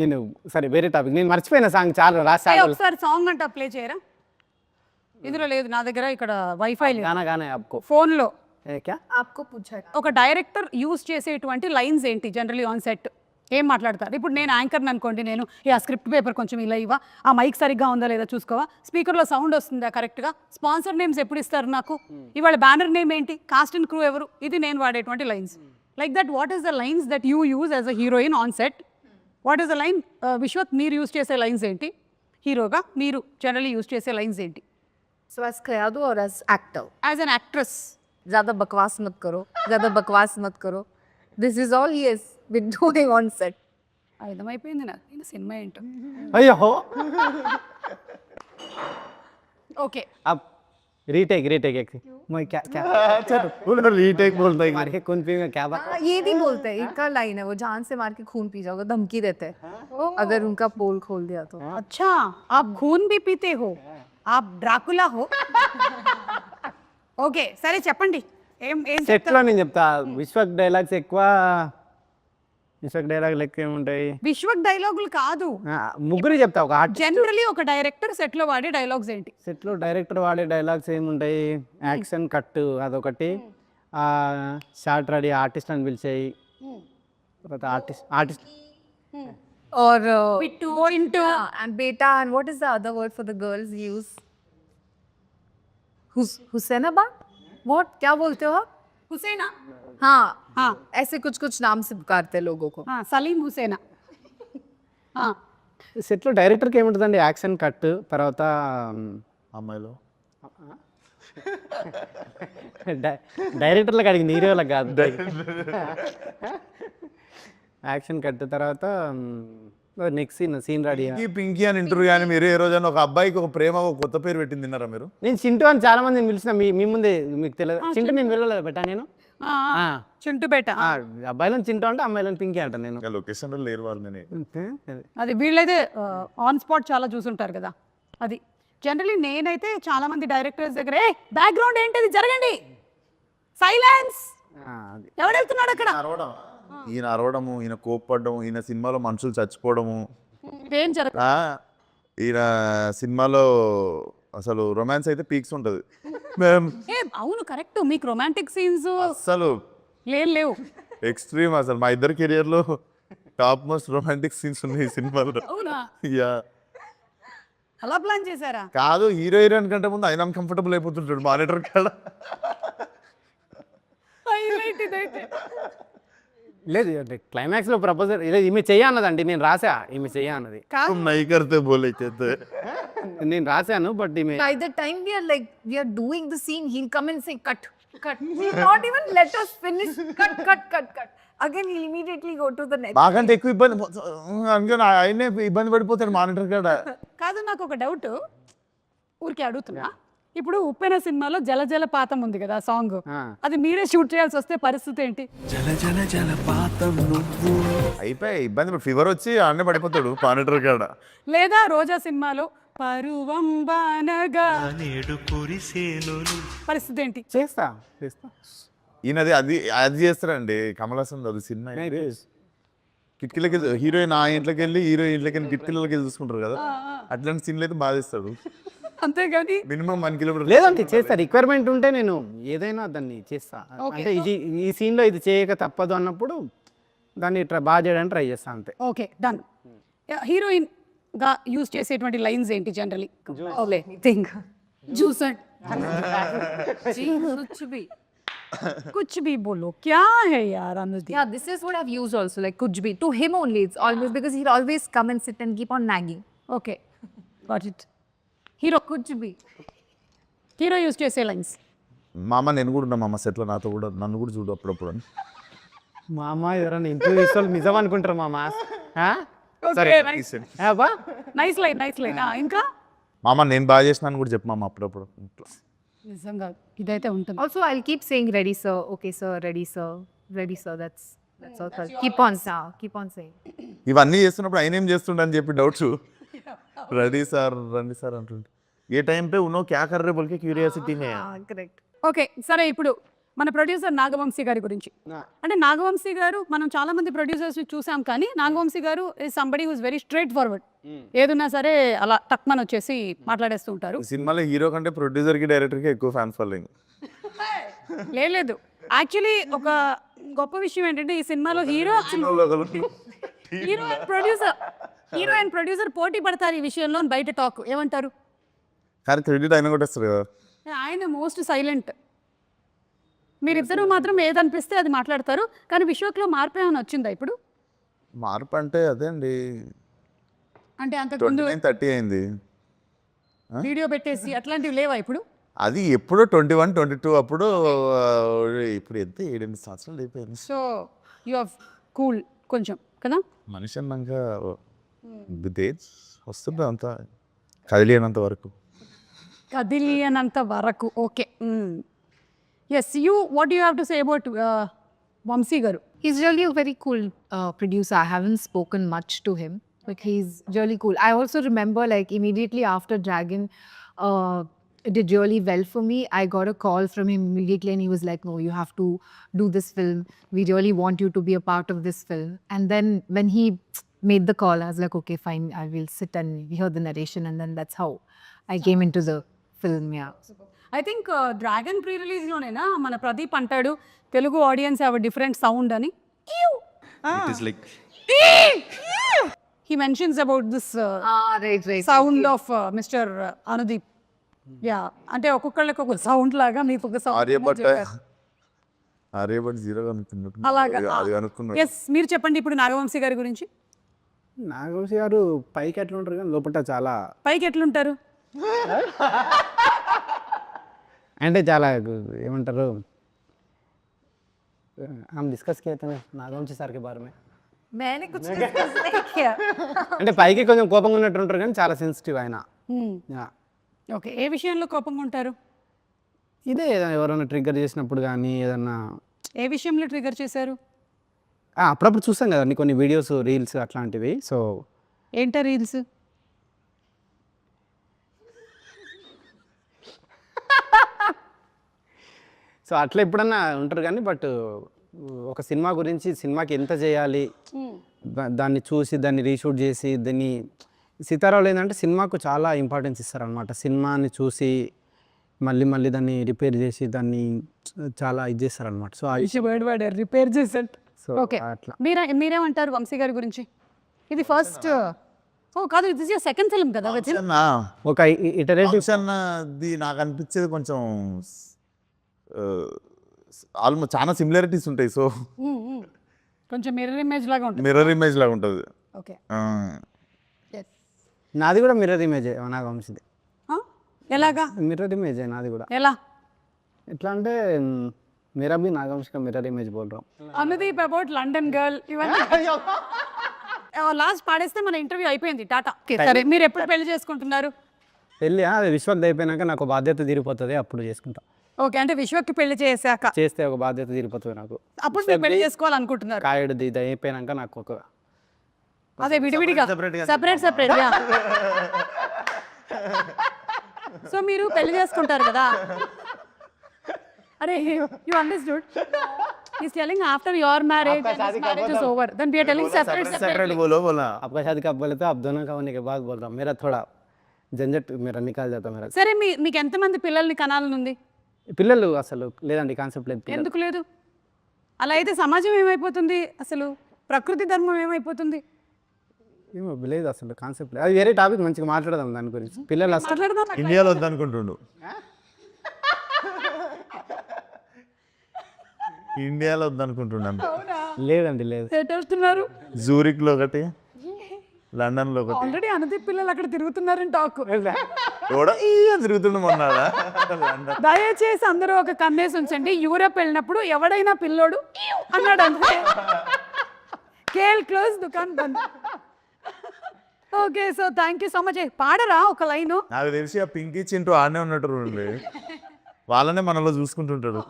నేను సరే వేరే టాపిక్. నేను మర్చిపోయిన సాంగ్ చాలా లాస్ట్ ఏ సాంగ్. ఒకసారి సాంగ్ అంట ప్లే చేయరా? ఇందులో లేదు నా దగ్గర, ఇక్కడ వైఫై లేదు గానా గానా आपको ఫోన్లో. ఏ క్యా आपको पूछा है ఒక డైరెక్టర్ యూజ్ చేసేటువంటి లైన్స్ ఏంటి జనరలీ ఆన్ సెట్? ఏం మాట్లాడతారు? ఇప్పుడు నేను యాంకర్ని అనుకోండి, నేను ఆ స్క్రిప్ట్ పేపర్ కొంచెం ఇలా ఇవ్వ, ఆ మైక్ సరిగ్గా ఉందా లేదా చూసుకోవా, స్పీకర్లో సౌండ్ వస్తుందా కరెక్ట్గా, స్పాన్సర్ నేమ్స్ ఎప్పుడు ఇస్తారు నాకు, ఇవాళ బ్యానర్ నేమ్ ఏంటి, కాస్ట్ అండ్ క్రూ ఎవరు, ఇది నేను వాడేటువంటి lines. Like that what is the lines that you use as a heroine on set? What is the line? Vishwath మీరు యూజ్ చేసే లైన్స్ ఏంటి? హీరోగా మీరు జనరలీ యూజ్ చేసే లైన్స్ ఏంటి? सो एज खयादू और as actor as an actress. ज़्यादा बकवास मत करो, ज़्यादा बकवास मत करो. This is all he is been doing on set. అర్థమైపోయింది నాకు నేను సినిమా ఏంటో. అయ్యో ఓకే अब रीटेक रीटेक एक मैं क्या क्या चलो बोलो रीटेक बोलता है मारे कौन पी में क्या बात. हाँ, ये नहीं बोलते, इनका लाइन है वो, जान से मार के खून पी जाओगे, धमकी देते हैं अगर उनका पोल खोल दिया तो. अच्छा आप खून भी पीते हो, आप ड्राकुला हो. ఓకే సరే చెప్పండి ఏం ఏం సెట్ లో నేను చెప్తా. విశ్వక్ డైలాగ్స్ ఎక్కువ, విశ్వక్ డైలాగ్ లెక్క ఏముంటాయి, విశ్వక్ డైలాగులు కాదు, ముగ్గురు చెప్తా. ఒక ఆర్ట్ జనరలీ ఒక డైరెక్టర్ సెట్ లో వాడే డైలాగ్స్ ఏంటి? సెట్ లో డైరెక్టర్ వాడే డైలాగ్స్ ఏముంటాయి, యాక్షన్ కట్ అదొకటి, షార్ట్ రెడీ ఆర్టిస్ట్ అని పిలిచేయి, తర్వాత ఆర్టిస్ట్ ఆర్టిస్ట్ और పిట్టు into and beta and what is the other word for the girls use? Hussainabad, what क्या बोलते हो आप? హుసేనా. हाँ हाँ ऐसे कुछ कुछ नाम से पुकारते हैं लोगों को. సలీం హుసేనా. సెట్లో డైరెక్టర్కి ఏముంటుందండి, యాక్షన్ కట్, తర్వాత అమ్మాయిలో డైరెక్టర్లకు అడిగింది, హీరోలకు కాదు. యాక్షన్ కట్ తర్వాత next scene ready. Pinky Pinky అని ఇంటర్వ్యూ కానీ మీరు ఏ రోజైనా ఒక అబ్బాయికి ఒక ప్రేమ ఒక కొత్త పేరు పెట్టింది తిన్నారా మీరు? నేను చింటూ అని చాలా మందిని పిలిచిన, మీ ముందే మీకు తెలియదు. చింటూ నేను వెళ్ళలేదు బెట్టా నేను. చింటూ బేట. అబ్బాయిలను చింటూ అంటే అమ్మాయిలను పింకీ అంట నేను. లొకేషన్లో లేరు వాళ్ళు. నేను అది వీళ్ళైతే ఆన్ స్పాట్ చాలా చూసుంటారు కదా. అది జనరలీ నేనైతే చాలా మంది డైరెక్టర్స్ దగ్గర ఏ బ్యాక్గ్రౌండ్ ఏంటిది, జరగండి, సైలెన్స్, ఎవడు వెళ్తున్నాడు అక్కడ, ఈయన అరవడము, ఈయన కోప్పడము, ఈయన సినిమాలో మనుషులు చచ్చిపోవడము, ఏం జరగదు. ఈయన సినిమాలో అసలు రొమాన్స్ అయితే పీక్స్ ఉంటుంది. ఏ అవును కరెక్ట్, మీకు రొమాంటిక్ సీన్స్ అసలు లేవు. ఎక్స్ట్రీమ్. అసలు మా ఇద్దరు కెరియర్లో టాప్ మోస్ట్ రొమాంటిక్ సీన్స్ ఉన్నాయి ఈ సినిమాలో. అవునా? యా అలా ప్లాన్ చేశారా? కాదు, హీరో హీరోయిన్ కంటే ముందు ఆయన అన్కంఫర్టబుల్ అయిపోతుంటాడు మానిటర్ కాడ. హైలైట్ ఇదైతే. లేదు క్లైమాక్స్ లో ప్రపోజల్ లేదు, ఈమె చెయ్యన్నదండి, నేను రాసా ఈమె చెయ్యన్నది. नहीं करते बोले कहते నేను రాశాను బట్ ఈమె. By the time we are doing the scene, he'll come and say cut. He'll not even let us finish. Cut. Again he'll immediately go to the next. మాకంటే ఎక్కువ ఇబ్బంది అనుకుని ఆయనే ఇబ్బంది పడిపోతాడు మానిటర్ కాడ. కాదు నాకు ఒక డౌట్, ఊరికే అడుగుతున్నా. ఇప్పుడు ఉప్పెన సినిమాలో జల జల పాతం ఉంది కదా సాంగ్, అది మీరే షూట్ చేయాల్సి వస్తే పరిస్థితి ఏంటి? అయిపోయి ఇబ్బంది, ఫీవర్ వచ్చి ఆడనే పడిపోతాడు మానిటర్ కాడ. లేదా రోజా సినిమాలో పరువం బానగా పరిస్థితి ఏంటి? చేస్తా. ఈయనది అది చేస్తారండి కమల్ హాసన్ అది సినిమా. కిటికీలకి హీరోయిన్ ఆ ఇంట్లోకి వెళ్ళి హీరో ఇంట్లోకి వెళ్ళి కిటికీలకి వెళ్ళి చూసుకుంటారు కదా, అట్లాంటి సీన్లు అయితే బాగా చేస్తాడు. అంతేగాని మినిమం 1 కిలోమీటర్ లేదంటే చేస్తా, రిక్వైర్మెంట్ ఉంటే నేను ఏదైనా దాన్ని చేస్తా. అంటే ఇది ఈ సీన్ లో ఇది చేయక తప్పదు అన్నప్పుడు దాన్ని బాగా చేయడానికి ట్రై చేస్తా అంతే. Okay done. హీరోయిన్ గా యూజ్ చేసేటువంటి లైన్స్ ఏంటి generally? Let me think. Juice कुछ भी बोलो, क्या है यार अनुदी? Yeah, this is what I've used also, like kuch bhi. To him only, it's always because he'll always come and sit and keep on nagging. Okay, got it. Hero Kuch bhi. Hero use చేసే lines. మామ నేను కూడా ఉన్నా మామ సెట్లో, నాతో కూడా నన్ను కూడా చూడు అప్పుడప్పుడు అని. మా అమ్మ ఎవరైనా ఇంటర్వ్యూ ఇస్తే నిజం అనుకుంటారు మామ. Nice line. ఇంకా మామ నేను బాగా చేసినాను కూడా చెప్పు మామ అప్పుడప్పుడు. నిజంగా ఇదైతే ఉంటుంది. Also, I'll keep saying ready sir, okay sir, ready sir, ready sir. That's all. Keep on saying. ఇవన్నీ చేస్తున్నప్పుడు ఆయన ఏం చేస్తుండ అని చెప్పి డౌట్స్. రెడీ సార్ రండి సార్ అంటుండే. ఏ టైం పే ఉన్నో క్యా కర్ రే బోల్ కే క్యూరియాసిటీ మే. Correct. ఓకే సరే ఇప్పుడు మన ప్రొడ్యూసర్ నాగవంశీ గారి గురించి. అంటే నాగవంశీ గారు మనం చాలా మంది ప్రొడ్యూసర్స్ చూసాం, కానీ నాగవంశీ గారు is somebody who's very straightforward. ఏదున్నా సరే అలా టక్మన్ వచ్చేసి మాట్లాడేస్తూ ఉంటారు. సినిమాలో హీరో కంటే ప్రొడ్యూసర్ కి డైరెక్టర్ కి ఎక్కువ ఫ్యాన్ ఫాలోయింగ్. లేదు, యాక్చువల్లీ ఒక గొప్ప విషయం ఏంటంటే ఈ సినిమాలో హీరో అండ్ ప్రొడ్యూసర్ పోటీ పడతారు ఈ విషయంలో బయట టాక్. ఏమంటారు? కానీ క్రెడిట్ ఆయన కొట్టేస్తారు కదా. ఆయన మోస్ట్ సైలెంట్. మీరిద్దరూ మాత్రం ఏదనిపిస్తే అది మాట్లాడతారు. కానీ విశ్వక్లో మార్పు ఏమైనా వచ్చిందా ఇప్పుడు? మార్పు అంటే అదే అండి, అంటే అంతకుముందు 29-30 అయింది. వీడియో పెట్టేసి అట్లాంటివి లేవా ఇప్పుడు? అది ఎప్పుడో 21-22 అప్పుడు. ఇప్పుడు ఎంత 7-8 సంవత్సరాలు అయిపోయింది. సో యు ఆర్ కూల్ కొంచెం కదా. మనిషి అన్నాక వస్తుంది అంతా కదిలినంత వరకు. కదిలియనంత వరకు. Okay. Yes, you what you have to say about Vamsi గారు? He's really a very cool producer. I haven't spoken much to him, but he's really cool. I also remember, like, immediately after Dragon did really well for me, I got a call from him immediately and he was like, no, you have to do this film. We really want you to be a part of this film. And then when he made the call, I was like, okay, fine, I will sit and hear the narration. And then that's how I came into the film, yeah. I think Dragon pre రిలీజ్లోనేనా మన ప్రదీప్ అంటాడు Telugu audience have different sound అని. It is like he mentions about this Right. Sound of mister Anudeep. Yeah, అంటే ఒక్కొక్కళ్ళకి ఒక sound లాగా మీకు ఒక ఆర్యభట్ సౌండ్ జీరో అనుకున్నట్టు అలాగా. అది అనుకున్నాడు. ఎస్, మీరు చెప్పండి ఇప్పుడు నాగవంశీ గారి గురించి. నాగవంశీ గారు పైకి ఎట్లా ఉంటారు కానీ లోపల చాలా పైకి ఎట్లుంటారు? అంటే చాలా ఏమంటారు, हम डिस्कस किए थे नागवंशी సార్ కి బారే మే. मैंने कुछ discuss नहीं किया. అంటే పైకి కొంచెం కోపంగా ఉన్నట్టు ఉంటారు కానీ చాలా సెన్సిటివ్ ఆయన. ఓకే, ఏ విషయంలో కోపంగా ఉంటారు? ఇదే ఎవరైనా ట్రిగ్గర్ చేసినప్పుడు కానీ ఏదన్నా. ఏ విషయంలో ట్రిగర్ చేశారు? అప్పుడప్పుడు చూస్తాం కదండి కొన్ని వీడియోస్, రీల్స్ అట్లాంటివి. సో ఏంటా రీల్స్? సో అట్లా ఎప్పుడన్నా ఉంటారు కానీ, బట్ ఒక సినిమా గురించి సినిమాకి ఎంత చేయాలి దాన్ని చూసి దాన్ని రీషూట్ చేసి దాన్ని సీతారావులు ఏంటంటే సినిమాకు చాలా ఇంపార్టెన్స్ ఇస్తారనమాట. సినిమాని చూసి మళ్ళీ మళ్ళీ దాన్ని రిపేర్ చేసి దాన్ని చాలా ఇది చేస్తారనమాట. సో రిపేర్ చేసాడు. సో ఓకే, అట్లా. మీరేమంటారు వంశీ గారి గురించి? ఇది ఫస్ట్ కాదు, ఇది సెకండ్ ఫిల్మ్ కదా. ఒక ఇటరేటివ్ అన్నది నాకు అనిపించేది కొంచెం ఆల్మోస్ట్ చాలా సిమిలారిటీస్ ఉంటాయి. సో కొంచెం మిర్రర్ ఇమేజ్ లాగా ఉంటుంది. మిర్రర్ ఇమేజ్ లాగా ఉంటుంది. ఓకే, నాది కూడా మిర్రర్ ఇమేజే నాగవంశీది. ఎలాగా మిర్రర్ ఇమేజే నాది కూడా. ఎలా? ఎట్లా అంటే मेरा भी नागवंश का मिरर इमेज बोल रहा हूँ. అనుదీప్ అబౌట్ లండన్ గర్ల్ ఇవన్నీ లాస్ట్ పాడేస్తే మన ఇంటర్వ్యూ అయిపోయింది. టాటా. సరే, మీరు ఎప్పుడు పెళ్లి చేసుకుంటున్నారు? పెళ్ళి అది విశ్వక్ అయిపోయినాక నాకు బాధ్యత తీరిపోతుంది, అప్పుడు చేసుకుంటా. ఓకే, అంటే విశ్వక్కి పెళ్లి చేశాక చేస్తే ఒక బాధ్యత తీరిపోతుంది నాకు. అప్పుడు మీరు పెళ్లి చేసుకోవాలనుకుంటున్నారు? కాయడు ఇది అయిపోయినాక నాకు ఒక అదే విడివిడిగా సెపరేట్. సో మీరు పెళ్లి చేసుకుంటారు కదా. అరే, you understood? He's telling after your marriage and his marriage is over, then we are telling separate. बोलो आपका शादी कब बोले तो आप दोनों का होने के बाद बोल रहा हूँ. मेरा थोड़ा झंझट मेरा निकाल जाता मेरा. సరే, మీకు ఎంతమంది పిల్లల్ని కనాలని ఉంది? పిల్లలు అసలు లేదండి, కాన్సెప్ట్ లేదు. ఎందుకు లేదు? అలా అయితే సమాజం ఏమైపోతుంది? అసలు ప్రకృతి ధర్మం ఏమైపోతుంది? ఏమో లేదు అసలు కాన్సెప్ట్ లేదు. అది వేరే టాపిక్, మంచిగా మాట్లాడదాం దాని గురించి. పిల్లలు అసలు మాట్లాడదాం. ఇండియాలో వద్దనుకుంటుండు. ఇండియాలో వద్దనుకుంటున్నాను. లేదండి, లేదు. వెళ్తున్నారు జూరిక్లో ఒకటి, లండన్లో ఒకటి. ఆల్రెడీ అనుదీప్ పిల్లలు అక్కడ తిరుగుతున్నారని టాక్. తిరుగుతుండ మొన్నాడా. దయచేసి అందరూ ఒక కన్నేసి ఉంచండి. యూరప్ వెళ్ళినప్పుడు ఎవడైనా పిల్లోడు అన్నాడు అంటే కేల్ క్లోజ్, దుకాన్ బంద్. Okay, so thank you so much. పాడరా ఒక లైను? నాకు తెలిసి ఆ పింకీ చింటూ ఆడనే ఉన్నట్టు వాళ్ళనే మనలో చూసుకుంటుంటాడు.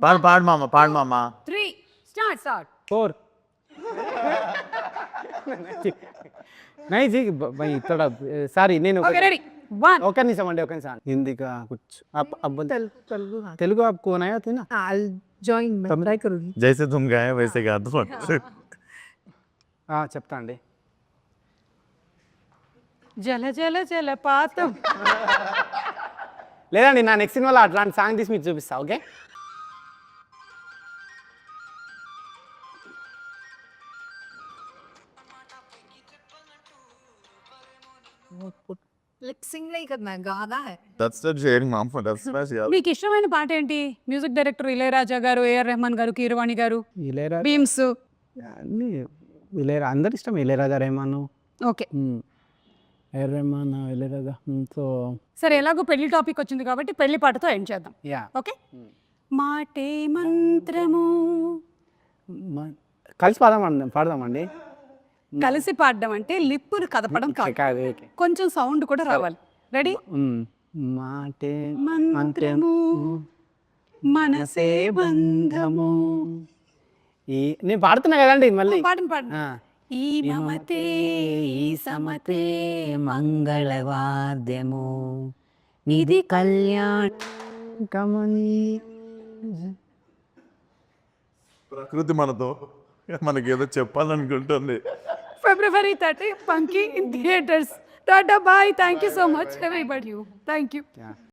పాడు మామ 3 స్టార్ట్ 4 नहीं जी भाई थोड़ा सारी నేను ఓకే, రెడీ వన్. ఒక నిమిషం అండి, ఒక నిమిషం. హిందీగా కుచ్ అబ్బుల్ Telugu. తెలుగు आप कौन आया थे ना I'll join. मैं try करूँगी. జైసే తుమ్ గాయ వైసే కాదు చెప్తా అండి. జల జల జలపాతం. లేదండి, నా నెక్స్ట్ సినిమాలో అట్లాంటి సాంగ్ తీసి మీకు చూపిస్తా. ఓకే, Like sing नहीं करना है, गाना है. That's the sharing ma'am for that's smash yeah. మీకు ఇష్టమైన పాట ఏంటి? మ్యూజిక్ డైరెక్టర్ ఇళయరాజా గారు, ఏఆర్ రెహమాన్ గారు, కీరవాణి గారు, ఇళయరాజా బీమ్స్. అన్ని అందరు ఇష్టం. ఇళయరాజా, రెహమాన్, ఓకే ఏఆర్ రెహమాన్, ఇళయరాజా. సో సరే, ఎలాగో పెళ్లి టాపిక్ వచ్చింది కాబట్టి పెళ్లి పాటతో ఎండ్ చేద్దాం. Yeah, okay. మాటే మంత్రము. కలిసి పాడదామండి. కలిసి పాడడం అంటే లిప్పులు కదపడం కాదు, కొంచెం సౌండ్ కూడా రావాలి. రెడీ? మాటే మంత్రము మనసే బంధము. నేను పాడుతున్నా కదండి మళ్ళీ. పాడండి పాడండి. ఈ మమతే ఈ సమతే మంగళవాద్యము ఇది కళ్యాణ కమని. ప్రకృతి మనతో మనకి ఏదో చెప్పాలనుకుంటుంది. February 30, Punky in theaters. Tata, bye. Thank you so much, everybody. Thank you.